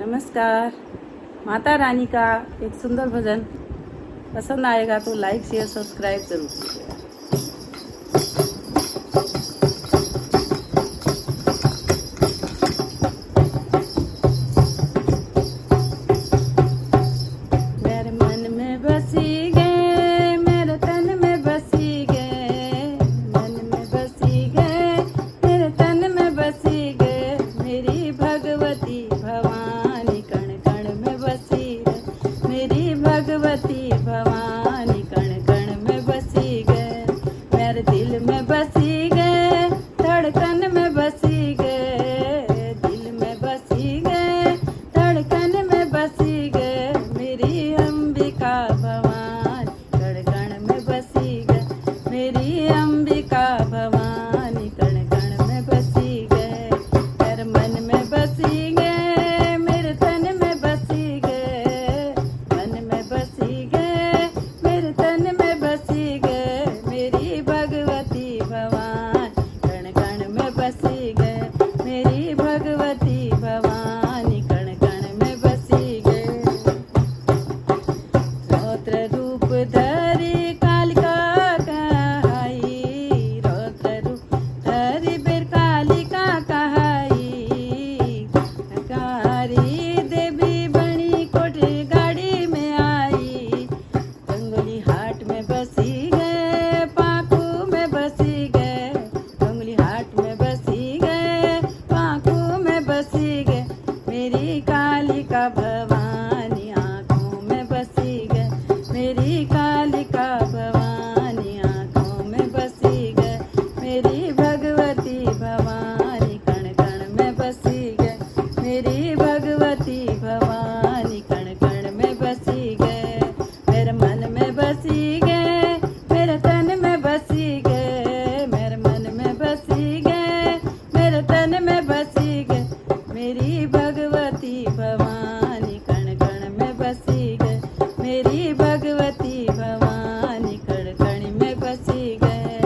नमस्कार। माता रानी का एक सुंदर भजन पसंद आएगा तो लाइक शेयर सब्सक्राइब जरूर कीजिएगा। मेरे मन में बसी गए, मेरे तन में बसी गए, मन में बसी गए, मेरे तन में बसी गए, मेरी भगवती भवानी कण कण में बसी गए, मेरी भगवती भवानी कण कण में बसी गए, मेरे दिल में बसी गए, धड़कन में बसी गए, दिल में बसी गए, धड़कन में बसी गए, मेरी अंबिका भवानी कण कण में बसी गए, मेरी अंबिका भवानी कण कण में बसी गए, मेरे मन में बसी गए, मेरे तन में बसी गए, मन में बसी गए, मेरे तन में बसी गए, मेरी भगवती भवानी कण कण में बसी गए, मेरी भगवती भवानी कण कण में बसी गए। रौद्र रूप धरी कालिका कहाई, रौद्र रूप धरी बिर कालिका कहाई, कारी देवी बनी कोठी गाड़ी में आई, गंगोली हाट में बसी गए, पाकू में बसी गए, गंगोली हाट में बसी गए, पाकू में बसी गए, मेरी कालिका भवानी आँखों में बसी गए, मेरी कालिका भवानी आँखों में बसी गए, मेरी भगवती भवानी कण कण में बसी गए, मेरी भगवती भवानी कण कण में बसी गए, मेरे मन में बसी गए, मेरे तन में बसी गए, मेरे मन में बसी गए, मेरे तन में बसी गए, मेरी भगवती भवानी कण कण में बसी गए, मेरी भगवती भवानी कण कण में बसी गए।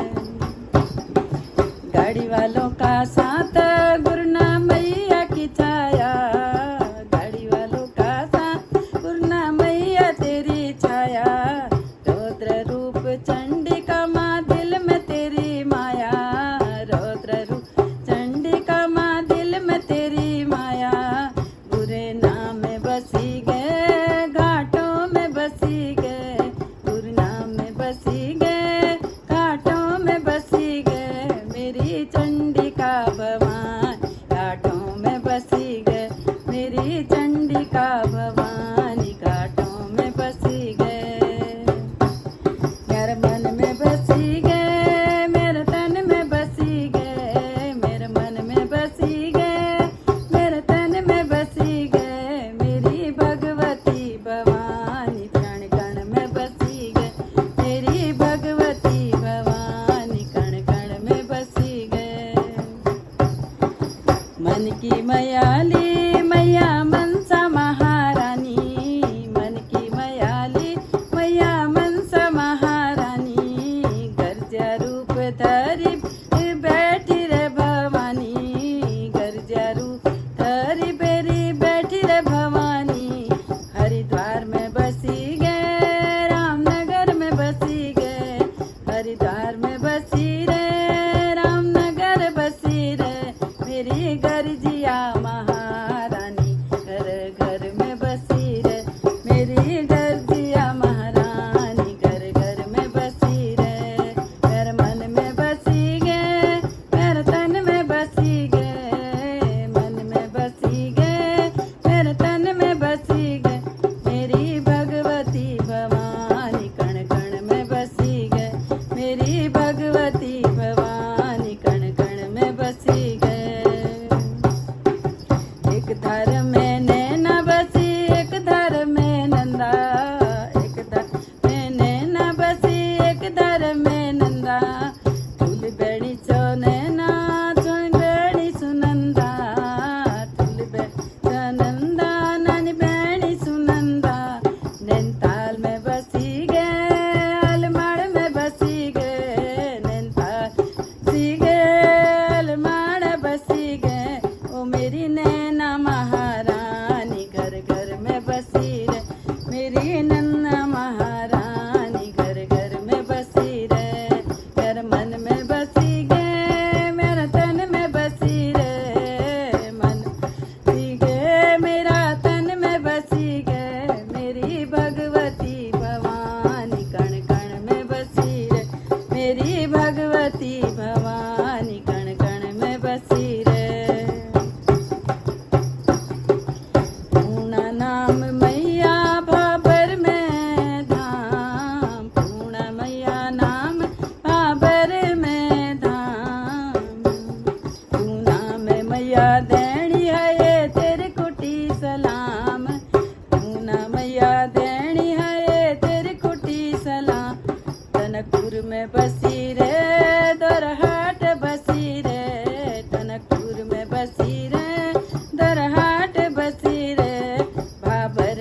गाड़ी वालों का साथ गुरुना मैया की छाया, गाड़ी वालों का साथ गुरुना मैया तेरी छाया, रौद्र रूप चंडिका माँ दिल में तेरी माया, रौद्र रूप चंडिका माँ दिल में तेरी माया, बुरे नाम में बसी गए, घाटों में बसी गए, बुरे नाम में बसी गए, घाटों में बसी गए, मेरी चंडिका भवानी घाटों में बसी गए, मेरी चंडिका भवानी घाटों में बसी गए, मेरे मन में बसी गए, मेरे तन में बसी गए, मेरे मन में बसी गए, मेरे तन में बसी गए, मेरी भगवती भवानी कण कण में बसी गए, मेरी भगवती भवानी कण कण में बसी गए। मन की मयाली मैया मनसा महारानी, मन की मयाली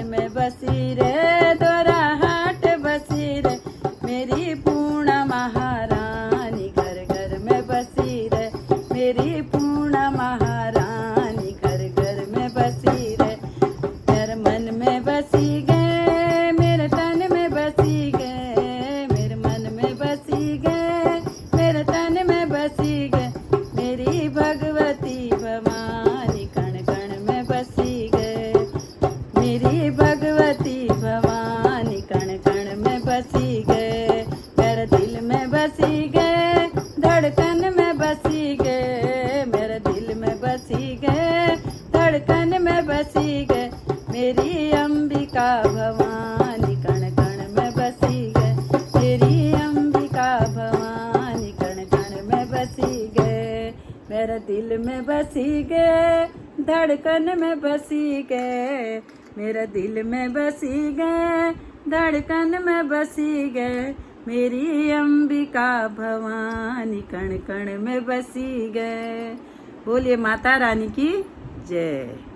में बसी रे, द्वारा हाट बसी रे, मेरी पूर्ण महारानी घर घर में बसी रे, मेरी पूर्ण महारानी घर घर में बसी रे। मेरे मन में बसी गए, मेरे तन में बसी गए, मेरे मन में बसी गए, मेरे तन में बसी गए, मेरी भगवती भवानी कण कण में बसी गए, मेरी भगवती भवानी कण कण में बसी गए। मेरे दिल में बसी गए, धड़कन में बसी गए, मेरे दिल में बसी गए, धड़कन में बसी गए, मेरी अंबिका भवानी कण कण में बसी गए, मेरी अंबिका भवानी कण कण में बसी गए। मेरे दिल में बसी गए, धड़कन में बसी गए, मेरे दिल में बसी गए, धड़कन में बसी गए, मेरी अंबिका भवानी कण कण में बसी गए। बोलिए माता रानी की जय।